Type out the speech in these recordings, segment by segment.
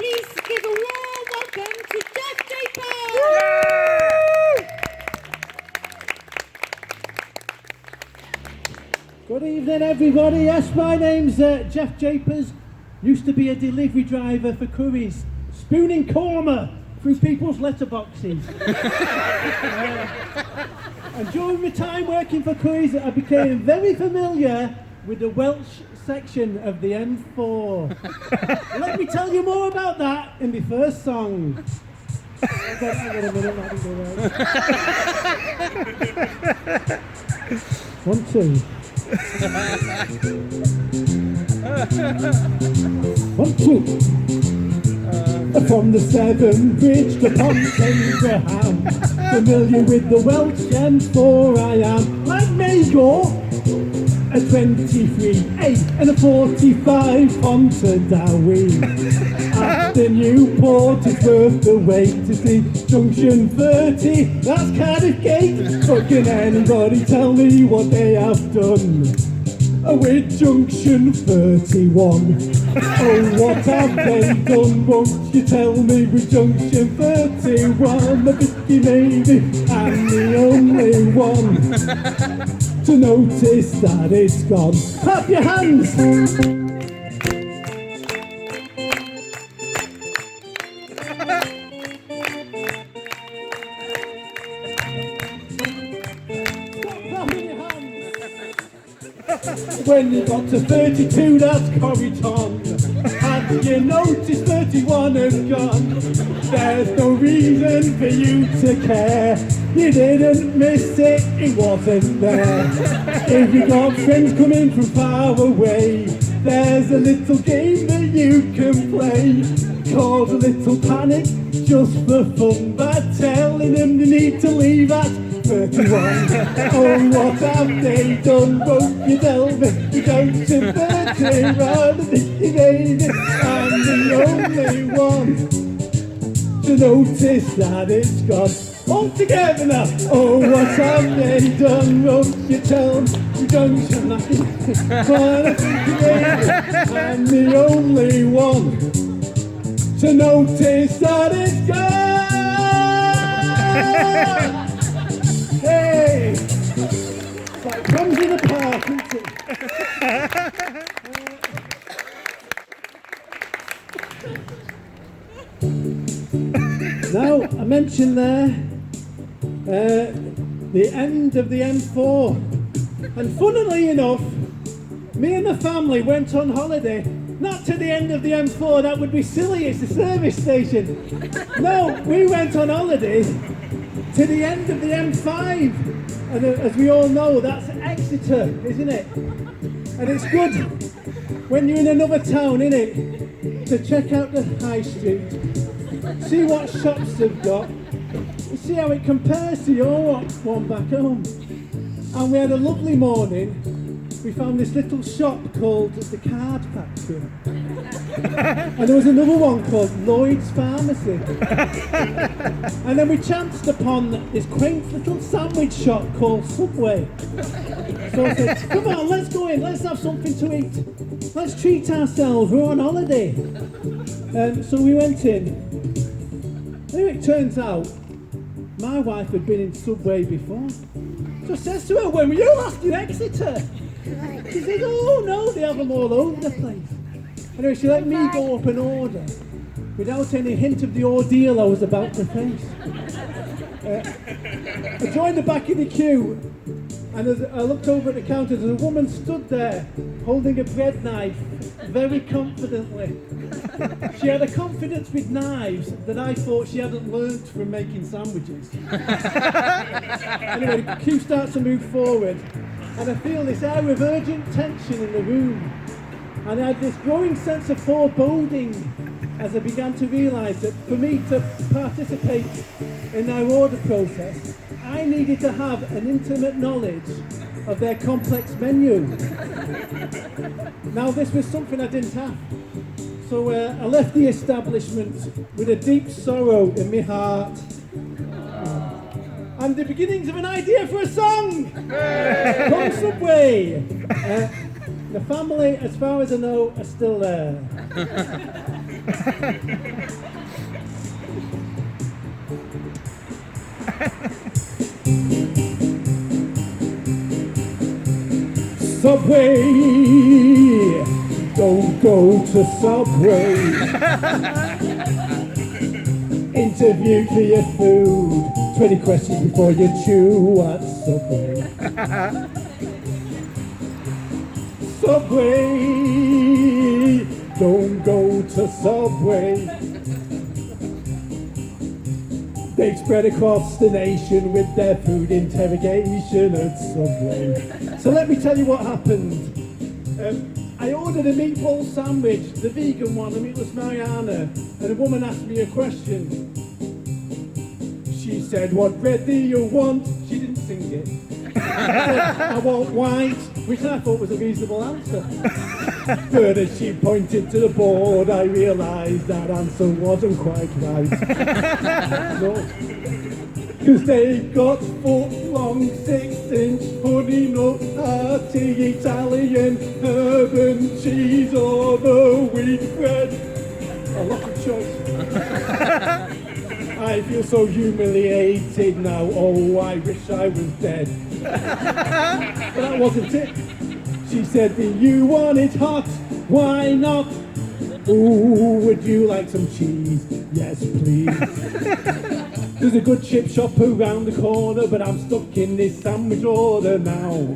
Please give a warm welcome to Jeff Japers. Good evening, everybody. Yes, my name's Jeff Japers. Used to be a delivery driver for curries, spooning korma through people's letterboxes. And during my time working for curries, I became very familiar with the Welsh section of the M4. Let me tell you more about that in the first song. Hang on a minute, that didn't go right. 1, 2. 1, 2. From the Severn Bridge to Pont Abraham, familiar with the Welsh M4 I am. Like Magor, a 23A and a 45 Pontardawe. After Newport, it's worth the wait to see Junction 30, that's Cardiff Gate. But can anybody tell me what they have done with Junction 31? Oh, what have they done? Won't you tell me with Junction 31? The Vicky maybe, I'm the only one to notice that it's gone. Clap your hands! When you got to 32, that's Corriton. Have you noticed 31 has gone? There's no reason for you to care. You didn't miss it, it wasn't there. If you got friends coming from far away, there's a little game that you can play called a little panic, just for fun, by telling them you need to leave at 31. Oh, what have they done? Won't you tell me? You don't to 30, rather Vicky baby, I'm the only one to notice that it's gone. All together now. Oh, what have they done? Won't you tell me? You don't should not be Vicky baby, I'm the only one to notice that it's gone. Hey! It's like drums in the park, isn't it? Now, I mentioned there the end of the M4. And funnily enough, me and the family went on holiday, not to the end of the M4, that would be silly, it's a service station. No, we went on holiday to the end of the M5, and as we all know, that's Exeter, isn't it? And it's good when you're in another town, isn't it, to check out the high street, see what shops they've got, and see how it compares to your one back home. And we had a lovely morning. We found this little shop called the Card Factory. And there was another one called Lloyd's Pharmacy. And then we chanced upon this quaint little sandwich shop called Subway. So I said, come on, let's go in, let's have something to eat. Let's treat ourselves, we're on holiday. So we went in. Anyway, it turns out, my wife had been in Subway before. So I says to her, when were you last in Exeter? She says, oh no, they have them all over the place. Anyway, she let me go up and order without any hint of the ordeal I was about to face. I joined the back of the queue, and as I looked over at the counter, there's a woman stood there holding a bread knife very confidently. She had a confidence with knives that I thought she hadn't learnt from making sandwiches. Anyway, the queue starts to move forward, and I feel this air of urgent tension in the room. And I had this growing sense of foreboding as I began to realise that for me to participate in their order process, I needed to have an intimate knowledge of their complex menu. Now, this was something I didn't have. So I left the establishment with a deep sorrow in my heart. And the beginnings of an idea for a song! From Subway! The family, as far as I know, are still there. Subway, don't go to Subway. Interview for your food. 20 questions before you chew at Subway. Subway, don't go to Subway. They spread across the nation with their food interrogation at Subway. So let me tell you what happened. I ordered a meatball sandwich, the vegan one, and it was Mariana, and a woman asked me a question. She said, "What bread do you want?" She didn't sing it. I said, "I want white," which I thought was a reasonable answer. But as she pointed to the board, I realised that answer wasn't quite right. No. Because they've got foot-long, 6-inch, honey nut, hearty Italian, herb and cheese, or the wheat bread. A lot of choice. I feel so humiliated now. Oh, I wish I was dead. But that wasn't it. She said, "Do you want it hot? Why not? Ooh, would you like some cheese? Yes, please." There's a good chip shop around the corner, but I'm stuck in this sandwich order now.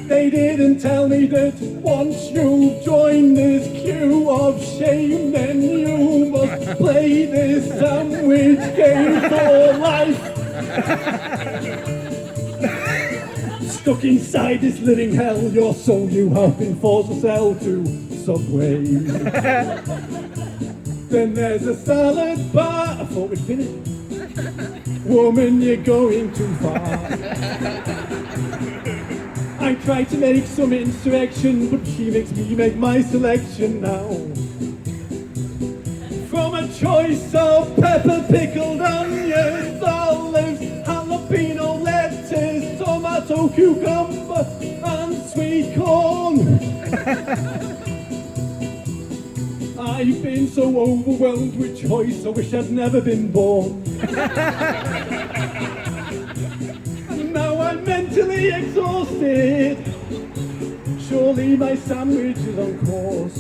They didn't tell me that once you join this queue of shame, then you must play this sandwich game for life. Stuck inside this living hell, your soul you have been forced to sell to Subway. Then there's a salad bar. I thought we'd finished. Woman, you're going too far. I tried to make some insurrection, but she makes me make my selection now. From a choice of pepper, pickled onions, olives, jalapeno, lettuce, tomato, cucumber, and sweet corn. I've been so overwhelmed with choice, I wish I'd never been born. Now I'm mentally exhausted. Surely my sandwich is on course.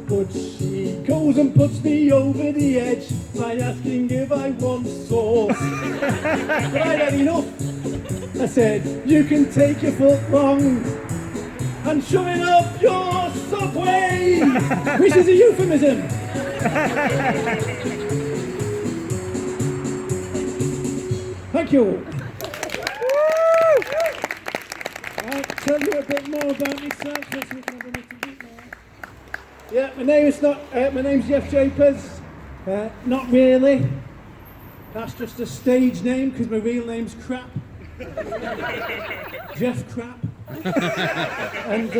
But she goes and puts me over the edge by asking if I want sauce. But I'd had enough. I said, "You can take your foot long and shove it up your Subway," which is a euphemism. Thank you. I'll tell you a bit more about myself. Yeah, my name's Jeff Japers. Not really. That's just a stage name because my real name's Crap. Jeff Crap. And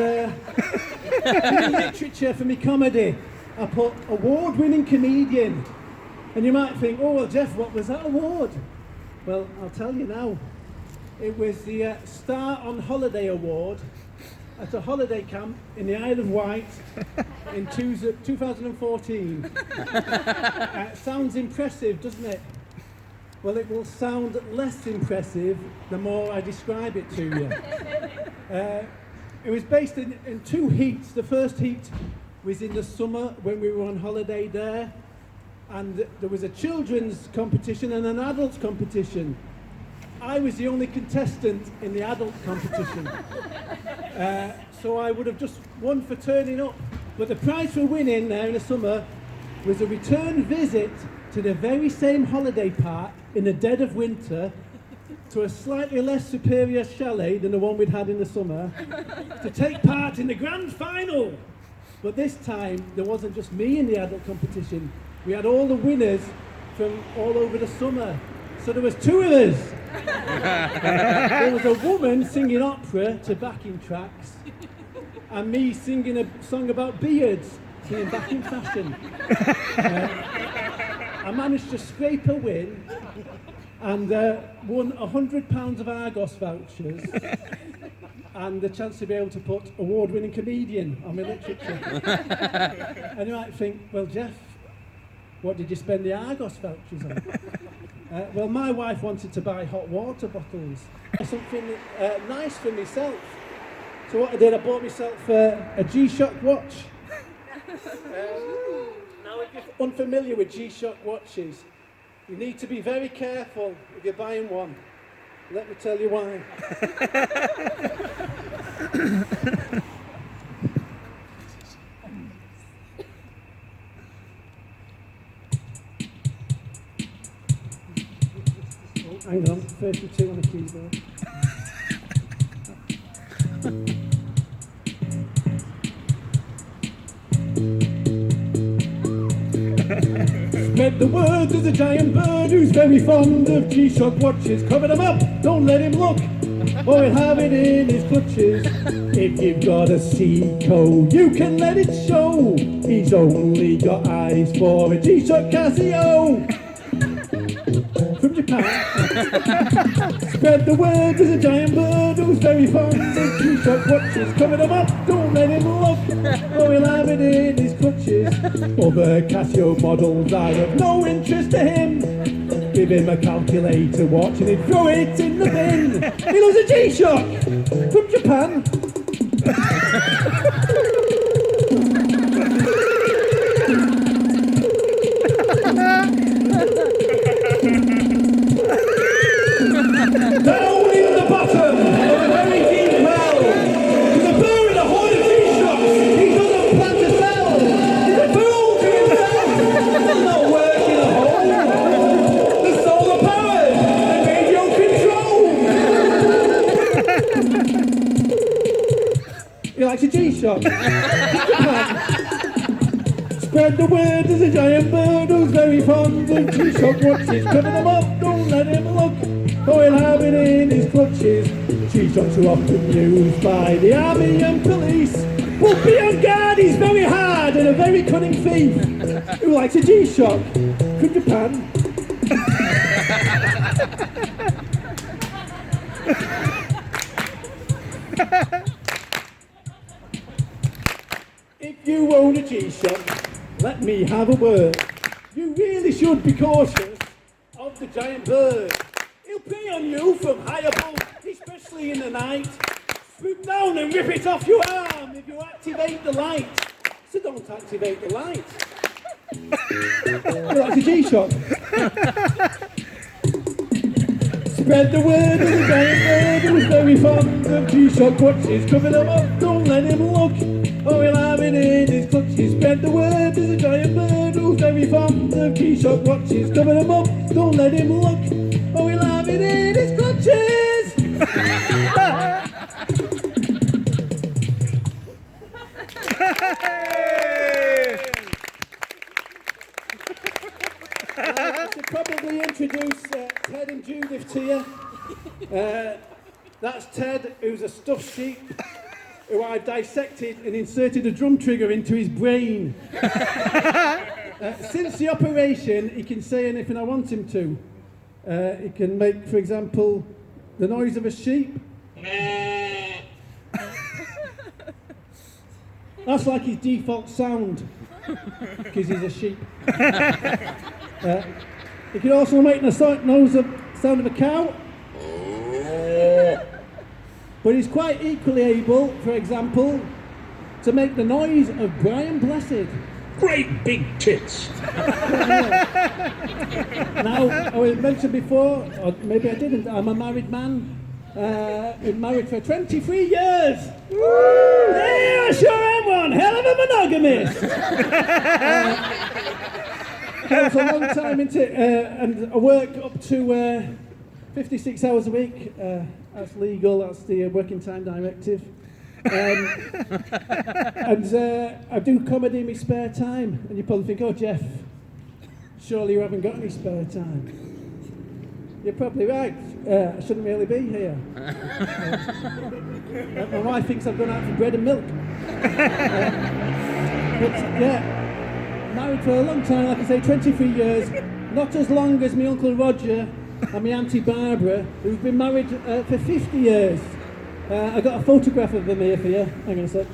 in literature for me comedy, I put award-winning comedian. And you might think, "Oh well, Jeff, what was that award?" Well, I'll tell you now. It was the Star on Holiday Award at a holiday camp in the Isle of Wight in 2014. Sounds impressive, doesn't it? Well, it will sound less impressive the more I describe it to you. It was based in two heats. The first heat was in the summer when we were on holiday there, and there was a children's competition and an adult competition. I was the only contestant in the adult competition, so I would have just won for turning up. But the prize for winning there in the summer was a return visit to the very same holiday park in the dead of winter, to a slightly less superior chalet than the one we'd had in the summer, to take part in the grand final. But this time, there wasn't just me in the adult competition. We had all the winners from all over the summer. So there was two of us. There was a woman singing opera to backing tracks, and me singing a song about beards, singing back in fashion. I managed to scrape a win and won £100 of Argos vouchers and the chance to be able to put award-winning comedian on my literature. And you might think, well, Jeff, what did you spend the Argos vouchers on? Well, my wife wanted to buy hot water bottles, something nice for myself. So what I did, I bought myself a G-Shock watch. Now, if you're unfamiliar with G-Shock watches, you need to be very careful if you're buying one. Let me tell you why. Oh, hang on, 32 on the keyboard. Spread the word, there's a giant bird who's very fond of G-Shock watches. Cover them up, don't let him look, or he'll have it in his clutches. If you've got a Seiko, you can let it show. He's only got eyes for a G-Shock Casio. From Japan. Spread the word, there's a giant bird who's very fond of G-Shock watches. Cover them up, don't let him look, or he'll have it in his clutches. Other Casio models are of no interest to him. Give him a calculator watch and he'd throw it in the bin. He loves a G-Shock from Japan. Down in the bottom of a very deep well, there's a bird in a hoard of G-Shocks he doesn't plan to sell. He's a fool to himself. There's no work in a hole. The solar powered and radio controlled. He likes a G-Shock. Spread the word, there's a giant bird who's very fond of G-Shock watches. Cover them up, don't let him look, or he'll have it in his clutches. G-Shocks are often used by the army and police. But be on guard, he's very hard and a very cunning thief who likes a G-Shock from Japan. If you own a G-Shock, let me have a word. You really should be cautious of the giant bird. He'll prey on you from high above, especially in the night. Swoop down and rip it off your arm if you activate the light. So don't activate the light. Well, that's a G-Shock. Spread the word of the giant bird who's very fond of G-Shock watches. Cover them up, don't let him look, or he'll have it in his clutches. Spread the word, there's a giant bird who's very fond of G-Shock watches. Cover them up, don't let him look, or he'll have it in his clutches. I should probably introduce Ted and Judith to you. That's Ted, who's a stuffed sheep who I've dissected and inserted a drum trigger into his brain. Since the operation, he can say anything I want him to. He can make, for example, the noise of a sheep. That's like his default sound, because he's a sheep. He can also make the sound of a cow. But he's quite equally able, for example, to make the noise of Brian Blessed. Great big tits. Now, I mentioned before, or maybe I didn't, I'm a married man. Been married for 23 years. Woo! Yeah, I sure am one hell of a monogamist. I was a long time into it, and I work up to 56 hours a week. That's legal, that's the working time directive. And I do comedy in my spare time. And you probably think, oh, Jeff, surely you haven't got any spare time. You're probably right. I shouldn't really be here. My wife thinks I've gone out for bread and milk. But yeah, married for a long time, like I say, 23 years. Not as long as my Uncle Roger and my Auntie Barbara, who've been married for 50 years. I got a photograph of them here for you. Hang on a sec.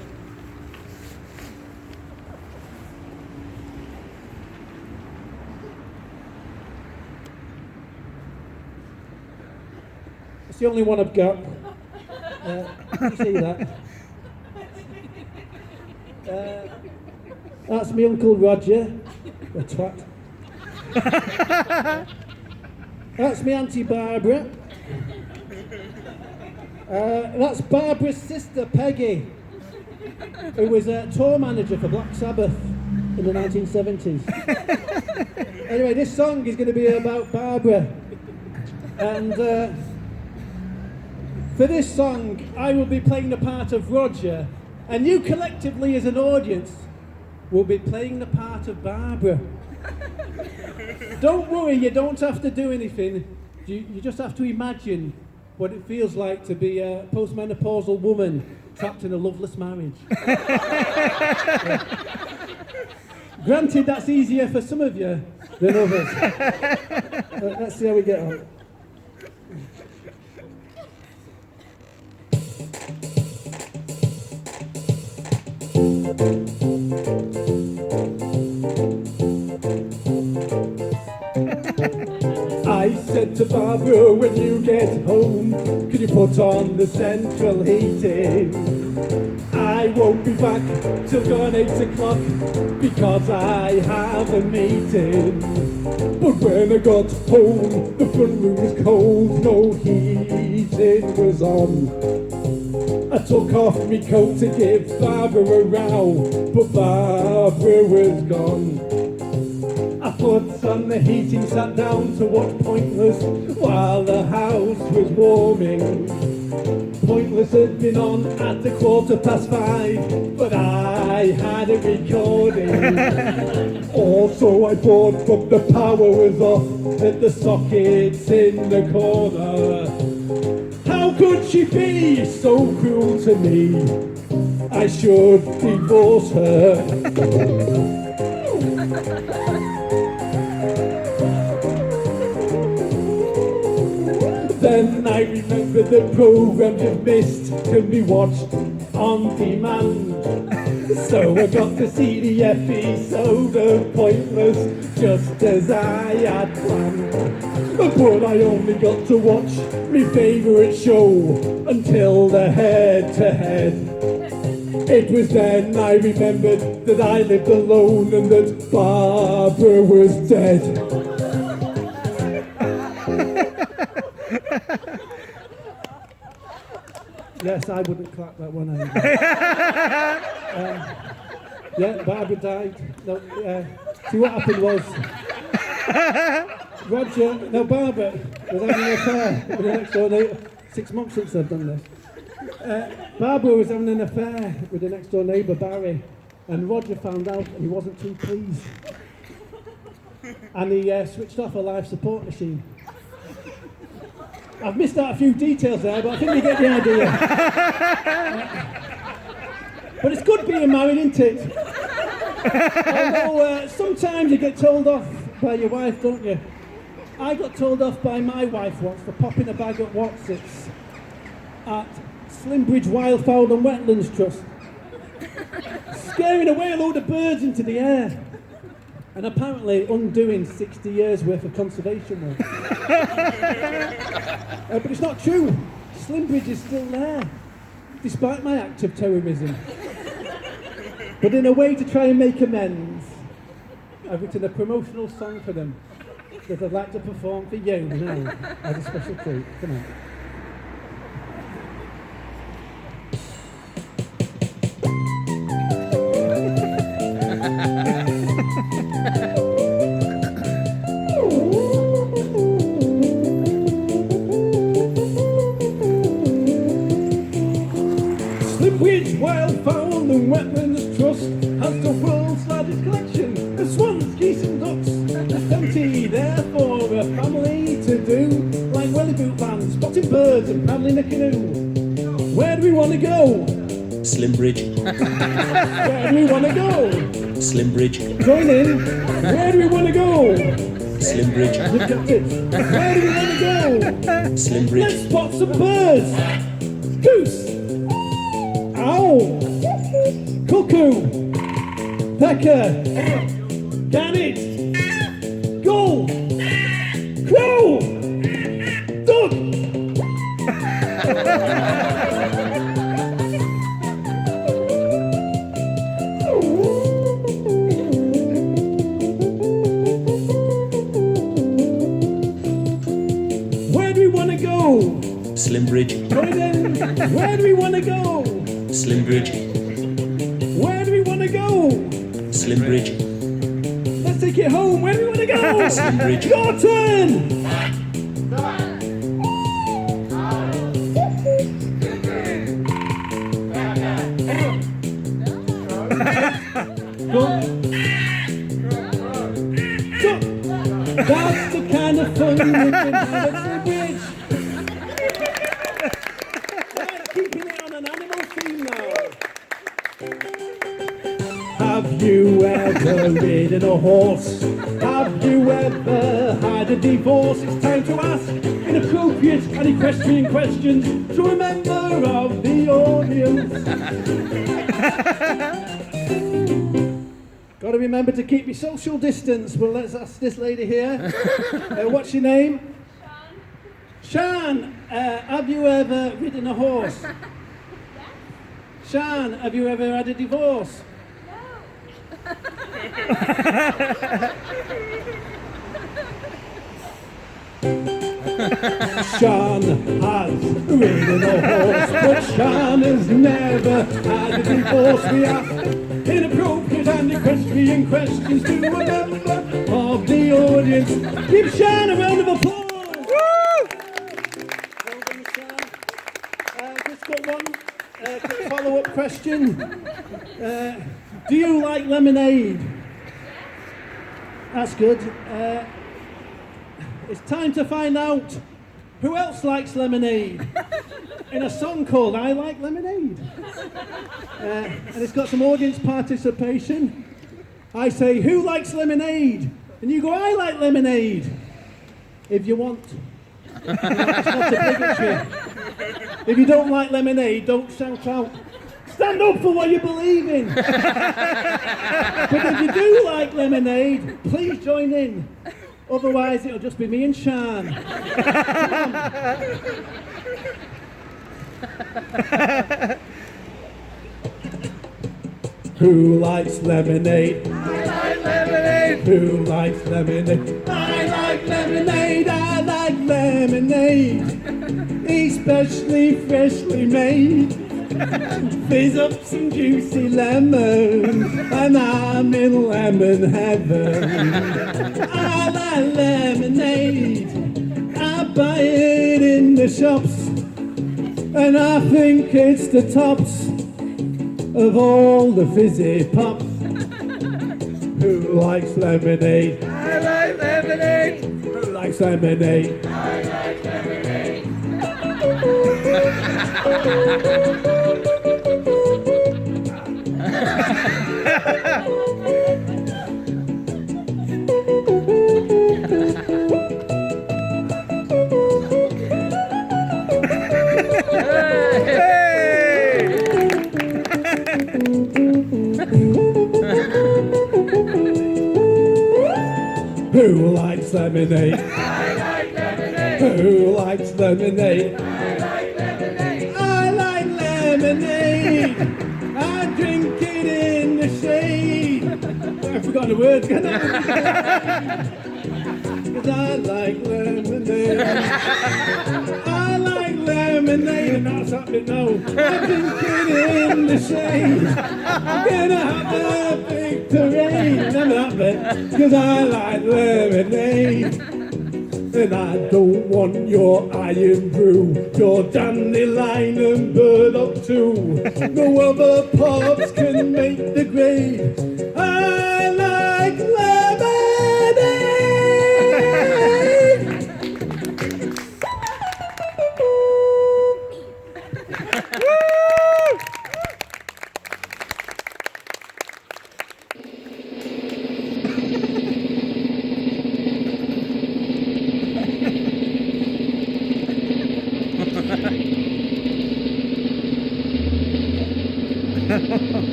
It's the only one I've got. You see that? That's my Uncle Roger, a twat. That's my Auntie Barbara. That's Barbara's sister, Peggy, who was a tour manager for Black Sabbath in the 1970s. Anyway, this song is going to be about Barbara. And for this song, I will be playing the part of Roger, and you collectively as an audience will be playing the part of Barbara. Don't worry, you don't have to do anything. You just have to imagine what it feels like to be a postmenopausal woman trapped in a loveless marriage. Granted, that's easier for some of you than others. Let's see how we get on. I said to Barbara, when you get home, could you put on the central heating? I won't be back till gone 8 o'clock because I have a meeting. But when I got home, the front room was cold, no heating was on. I took off my coat to give Barbara a row, but Barbara was gone. I put on the heating, sat down to watch Pointless while the house was warming. Pointless had been on at 5:15, but I had it recording. Also I thought, but the power was off at the sockets in the corner. How could she be so cruel to me? I should divorce her. Then I remembered the programme you've missed can be watched on demand. So I got to see the episode of Pointless just as I had planned. But I only got to watch my favourite show until the head-to-head. It was then I remembered that I lived alone and that Barbara was dead. Yes, I wouldn't clap that one either. Yeah, Barbara died. No, see what happened was Barbara was having an affair with the next door neighbour. 6 months since I've done this. Barbara was having an affair with the next door neighbour, Barry, and Roger found out and he wasn't too pleased. And he switched off a life support machine. I've missed out a few details there, but I think you get the idea. But it's good being married, isn't it? Although sometimes you get told off by your wife, don't you? I got told off by my wife once for popping a bag at Watsits at Slimbridge Wildfowl and Wetlands Trust, scaring away a load of birds into the air. And apparently undoing 60 years worth of conservation work. But it's not true. Slimbridge is still there, despite my act of terrorism. But in a way to try and make amends, I've written a promotional song for them that I'd like to perform for you now as a special treat. Come on. Slimbridge Wildfowl and Wetlands Trust has the world's largest collection of swans, geese and ducks. There's plenty there for a family to do, like welly boot bands, spotting birds and paddling a canoe. Where do we want to go? Slimbridge. Where do we want to go? Slimbridge. Join in. Where do we want to go? Slimbridge. You've got it. Where do we want to go? Slimbridge. Let's spot some birds. Goose. Cuckoo, pecker, gannet, gull, crow, duck. Where do we want to go? Slimbridge, Join in. Where do we want to go? Slimbridge, Where do we want to go? Slimbridge, Let's take it home. Where do we want to go? Slimbridge, Your turn. Go. Go. That's the kind of fun we can have at the bridge. Right, keeping it on an animal theme now. Have you ever ridden a horse? Have you ever had a divorce? It's time to ask inappropriate and equestrian questions to a member of the audience. Got to remember to keep your social distance. Well, let's ask this lady here. What's your name? Shan. Have you ever ridden a horse? Yes. Shan, have you ever had a divorce? Shan has ridden a horse, but Shan has never had a divorce. We ask inappropriate and equestrian questions to a member of the audience. Give Shan a round of applause. Well done, Shan. Just got one quick follow-up question. Do you like lemonade? That's good. It's time to find out who else likes lemonade in a song called I Like Lemonade. And it's got some audience participation. I say, who likes lemonade? And you go, I like lemonade. If you want. It's not obligatory. If you don't like lemonade, don't shout out. Stand up for what you believe in. But if you do like lemonade, please join in. Otherwise, it'll just be me and Shan. Who likes lemonade? I like lemonade. Who likes lemonade? I like lemonade. I like lemonade. Especially freshly made. Fizz up some juicy lemons, and I'm in lemon heaven. I like lemonade. I buy it in the shops, and I think it's the tops of all the fizzy pops. Who likes lemonade? I like lemonade. Who likes lemonade? I like lemonade. Who likes lemonade? I like lemonade. Who likes lemonade? I like lemonade. I like lemonade. I drink it in the shade. I've forgotten the words. Because I like lemonade. I like lemonade. And that's happening now. I drink it in the shade. I'm gonna have a victory. Remember that bit? Because I like lemonade. And I don't want your iron brew, your dandelion and burdock too. No other pubs can make the grade. I like lemonade.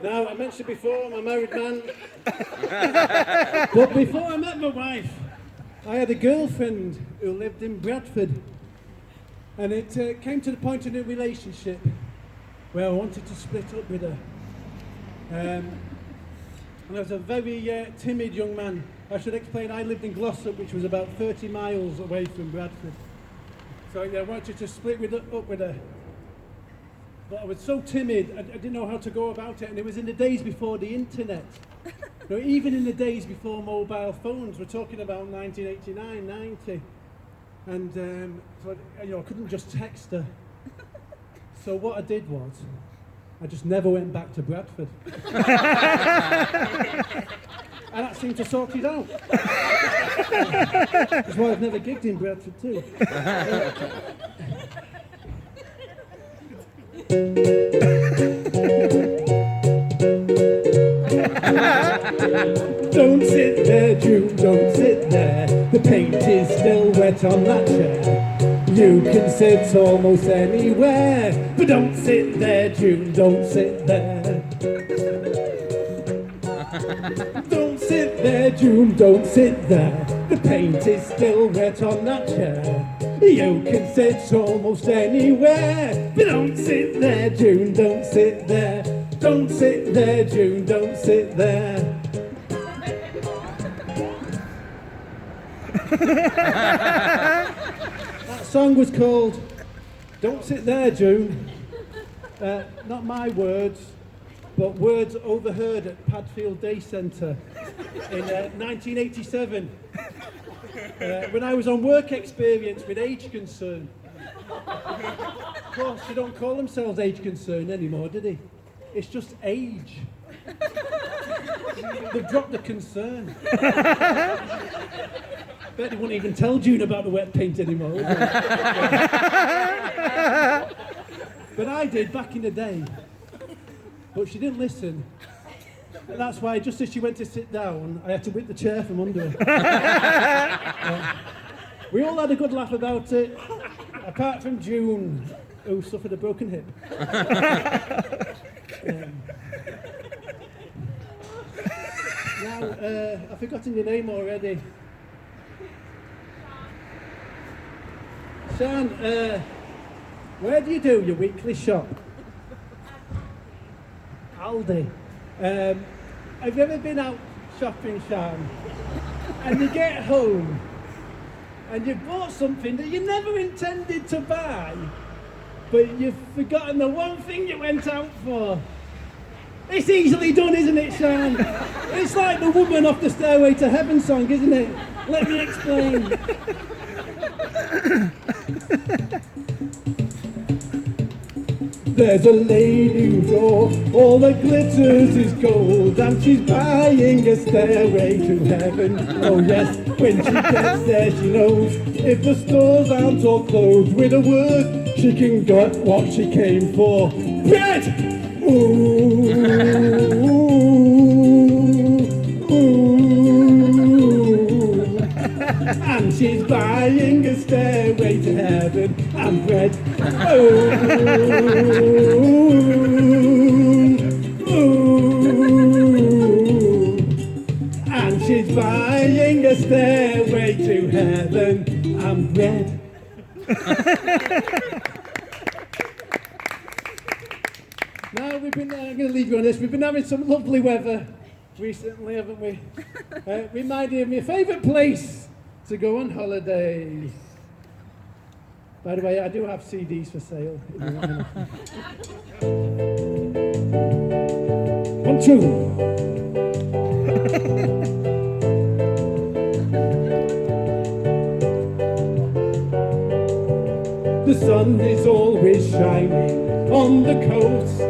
Now, I mentioned before, I'm a married man. But before I met my wife, I had a girlfriend who lived in Bradford. And it came to the point in a relationship where I wanted to split up with her. And I was a very timid young man. I should explain, I lived in Glossop, which was about 30 miles away from Bradford. So I wanted to split up with her. But I was so timid, I didn't know how to go about it, and it was in the days before the internet. You know, even in the days before mobile phones, we're talking about 1989, 90. And so I couldn't just text her. So what I did was, I just never went back to Bradford. And that seemed to sort it out. That's why I've never gigged in Bradford too. Don't sit there, June, don't sit there. The paint is still wet on that chair. You can sit almost anywhere. But don't sit there, June, don't sit there. Don't sit there, June, don't sit there. The paint is still wet on that chair. You can sit almost anywhere. But don't sit there, June, don't sit there. Don't sit there, June, don't sit there. That song was called Don't Sit There, June. Not my words, but words overheard at Padfield Day Centre in 1987. When I was on work experience with Age Concern. Of course, they don't call themselves Age Concern anymore, do they? It's just age. They've dropped the concern. Bet they wouldn't even tell June about the wet paint anymore, would they? But I did back in the day. But she didn't listen. And that's why, just as she went to sit down, I had to whip the chair from under her. We all had a good laugh about it, apart from June, who suffered a broken hip. Now, I've forgotten your name already. Shan, where do you do your weekly shop? Aldi. Have you ever been out shopping, Shan? And you get home and you bought something that you never intended to buy, but you've forgotten the one thing you went out for. It's easily done, isn't it, Shan? It's like the woman off the Stairway to Heaven song, isn't it? Let me explain. There's a lady whose all that glitters is gold, and she's buying a stairway to heaven. Oh yes, when she gets there she knows if the stores aren't all closed, with a word she can get what she came for. Bread! Ooh, ooh, ooh. And she's buying a stairway to heaven and bread. Ooh, ooh. And she's buying a stairway to heaven and bread. Now I'm going to leave you on this. We've been having some lovely weather recently, haven't we? Reminded me of my favourite place to go on holiday. By the way, I do have CDs for sale. If you want them. 1, 2. The sun is always shining on the coast.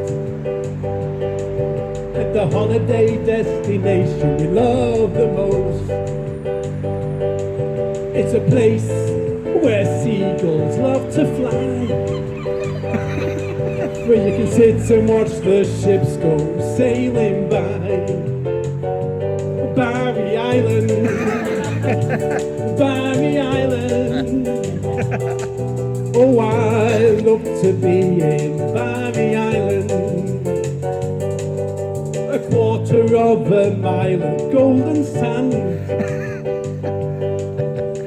At the holiday destination we love the most. It's a place where seagulls love to fly, where you can sit and watch the ships go sailing by. Barry Island, Barry Island. Oh, I love to be in Barry Island. A quarter of a mile of golden sand,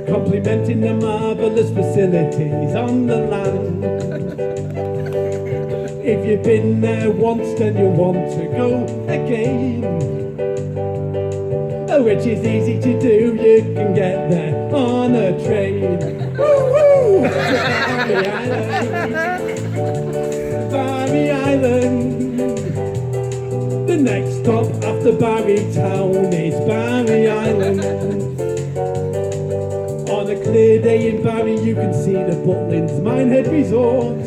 complementing the marvellous facilities on the land. If you've been there once, then you want to go again, which is easy to do. You can get there on a train. Woo-woo! Barry Island, Barry Island. The next stop after Barry Town is Barry Island. On a clear day in Barry, you can see the Butlins Minehead Resort.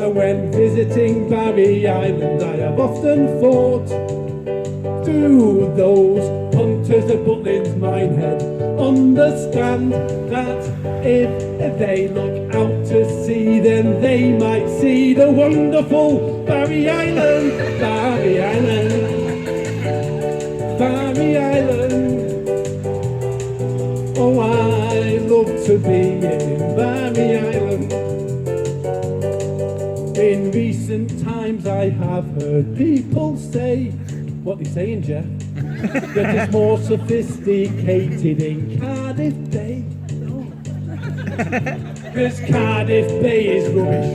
And when visiting Barry Island, I have often thought, do those hunters of Butlins Minehead understand that if they look out to sea, then they might see the wonderful Barry Island, Barry Island, Barry Island. Oh, I love to be in Barry Island. In recent times I have heard people say, what are they saying, Jeff? That it's more sophisticated in Cardiff Bay. Because Cardiff Bay is rubbish.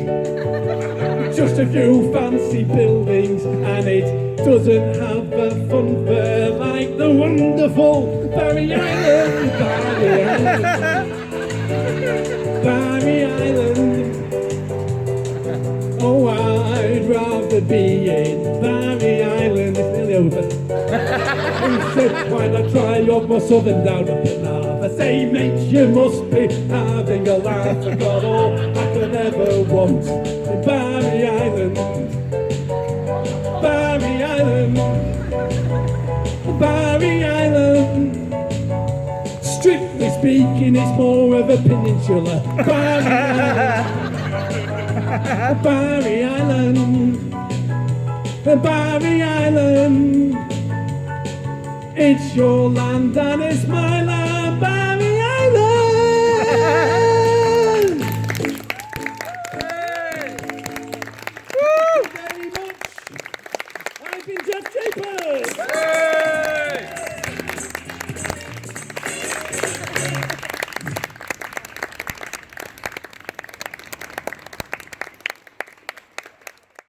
Just a few fancy buildings, and it doesn't have a funfair like the wonderful Barry Island, Barry Island, Barry Island. Oh, I'd rather be in Barry Island. It's nearly over. Who said, why not try on my southern down up and laugh? I say, mate, you must be having a laugh. I got all I could ever want in Barry Island, Barry Island, Barry Island. Strictly speaking, it's more of a peninsula. Barry Island, Barry Island, Barry Island. It's your land and